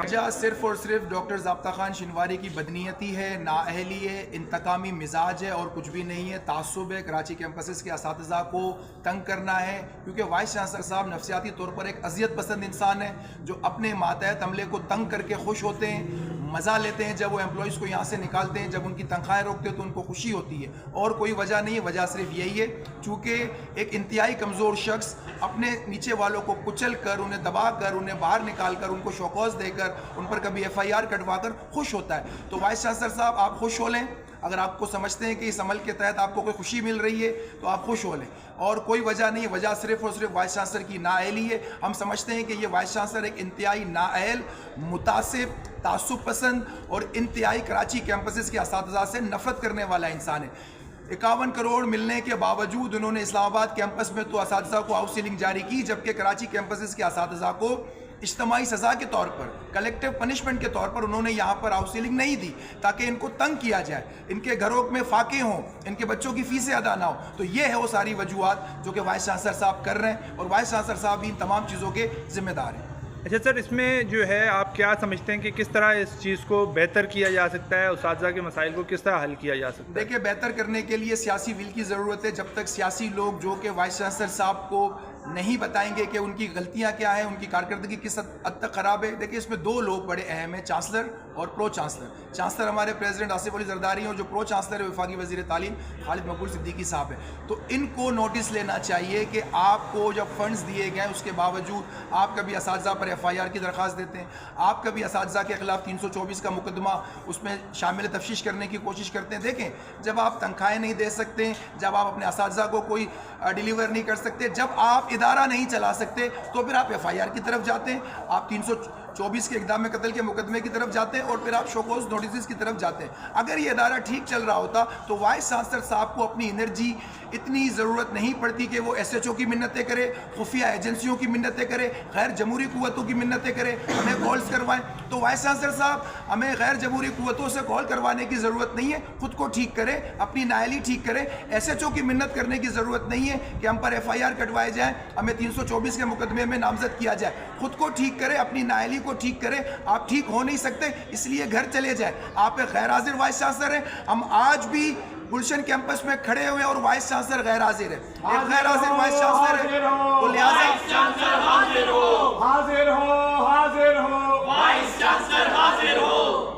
وجہ صرف اور صرف ڈاکٹر ضابطہ خان شنواری کی بدنیتی ہے، نااہلی ہے، انتقامی مزاج ہے اور کچھ بھی نہیں ہے۔ تعصب ہے، کراچی کیمپسز کے اساتذہ کو تنگ کرنا ہے، کیونکہ وائس چانسلر صاحب نفسیاتی طور پر ایک اذیت پسند انسان ہے جو اپنے ماتحت عملے کو تنگ کر کے خوش ہوتے ہیں، مزہ لیتے ہیں جب وہ امپلائیز کو یہاں سے نکالتے ہیں، جب ان کی تنخواہیں روکتے ہیں تو ان کو خوشی ہوتی ہے، اور کوئی وجہ نہیں ہے۔ وجہ صرف یہی ہے چونکہ ایک انتہائی کمزور شخص اپنے نیچے والوں کو کچل کر، انہیں دبا کر، انہیں باہر نکال کر، ان کو شوکوز دے کر، ان پر کبھی FIR کٹوا کر خوش ہوتا ہے۔ تو وائس چانسلر صاحب آپ خوش ہو لیں، اگر آپ کو سمجھتے ہیں کہ اس عمل کے تحت آپ کو کوئی خوشی مل رہی ہے تو آپ خوش ہو لیں، اور کوئی وجہ نہیں ہے۔ وجہ صرف اور صرف وائس چانسلر کی نااہلی ہے۔ ہم سمجھتے ہیں کہ یہ وائس چانسلر ایک انتہائی نااہل، متعصب، تعصب پسند اور انتہائی کراچی کیمپسز کے اساتذہ سے نفرت کرنے والا انسان ہے۔ 51 کروڑ ملنے کے باوجود انہوں نے اسلام آباد کیمپس میں تو اساتذہ کو ہاؤس سیلنگ جاری کی، جبکہ کراچی کیمپسز کے اساتذہ کو اجتماعی سزا کے طور پر، کلیکٹیو پنشمنٹ کے طور پر انہوں نے یہاں پر ہاؤس سیلنگ نہیں دی تاکہ ان کو تنگ کیا جائے، ان کے گھروں میں فاقے ہوں، ان کے بچوں کی فیسیں ادا نہ ہو۔ تو یہ ہے وہ ساری وجوہات جو کہ وائس چانسلر صاحب کر رہے ہیں، اور وائس چانسلر صاحب بھی ان تمام چیزوں کے ذمہ دار ہیں۔ اچھا سر، اس میں جو ہے آپ کیا سمجھتے ہیں کہ کس طرح اس چیز کو بہتر کیا جا سکتا ہے، اساتذہ کے مسائل کو کس طرح حل کیا جا سکتا ہے؟ دیکھیں، بہتر کرنے کے لیے سیاسی ول کی ضرورت ہے۔ جب تک سیاسی لوگ جو کہ وائس چانسلر صاحب کو نہیں بتائیں گے کہ ان کی غلطیاں کیا ہیں، ان کی کارکردگی کس حد تک خراب ہے۔ دیکھیں، اس میں دو لوگ بڑے اہم ہیں، چانسلر اور پرو چانسلر۔ چانسلر ہمارے پریزیڈنٹ آصف علی زرداری ہیں، اور جو پرو چانسلر ہے وفاقی وزیر تعلیم خالد مقبول صدیقی صاحب ہیں۔ تو ان کو نوٹس لینا چاہیے کہ آپ کو جب فنڈز دیے گئے اس کے باوجود آپ کبھی اساتذہ پر FIR کی درخواست دیتے ہیں، آپ کبھی اساتذہ کے خلاف 324 کا مقدمہ اس میں شامل تفتیش کرنے کی کوشش کرتے ہیں۔ دیکھیں، جب آپ تنخواہیں نہیں دے سکتے، جب آپ اپنے اساتذہ کو کوئی ڈیلیور نہیں کر سکتے، جب آپ ادارہ نہیں چلا سکتے، تو پھر آپ FIR کی طرف جاتے ہیں، آپ 324 کے اقدام قتل کے مقدمے کی طرف جاتے ہیں، اور پھر آپ شوکوز نوٹسز کی طرف جاتے ہیں۔ اگر یہ ادارہ ٹھیک چل رہا ہوتا تو وائس چانسلر صاحب کو اپنی انرجی اتنی ضرورت نہیں پڑتی کہ وہ SHO کی منتیں کرے، خفیہ ایجنسیوں کی منتیں کرے، غیر جمہوری قوتوں کی منتیں کرے، ہمیں کالز کروائیں۔ تو وائس چانسلر صاحب، ہمیں غیر جمہوری قوتوں سے کال کروانے کی ضرورت نہیں ہے، خود کو ٹھیک کرے، اپنی نااہلی ٹھیک کرے۔ SHO کی منت کرنے کی ضرورت نہیں ہے کہ ہم پر FIR کٹوائے جائیں، ہمیں 324 کے مقدمے میں نامزد کیا جائے۔ خود کو ٹھیک کرے، اپنی نااہلی کو ٹھیک کرے۔ آپ ٹھیک ہو نہیں سکتے، اس لیے گھر چلے جائیں۔ آپ ایک غیر حاضر وائس چانسلر ہیں۔ ہم آج بھی گلشن کیمپس میں کھڑے ہوئے اور وائس چانسلر غیر حاضر ہے، ایک غیر حاضر وائس چانسلر ہے، تو لہٰذا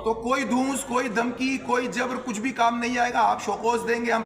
تو کوئی دھونس، کوئی دھمکی، کوئی جبر، کچھ بھی کام نہیں آئے گا۔ آپ شوکوز دیں گے، ہم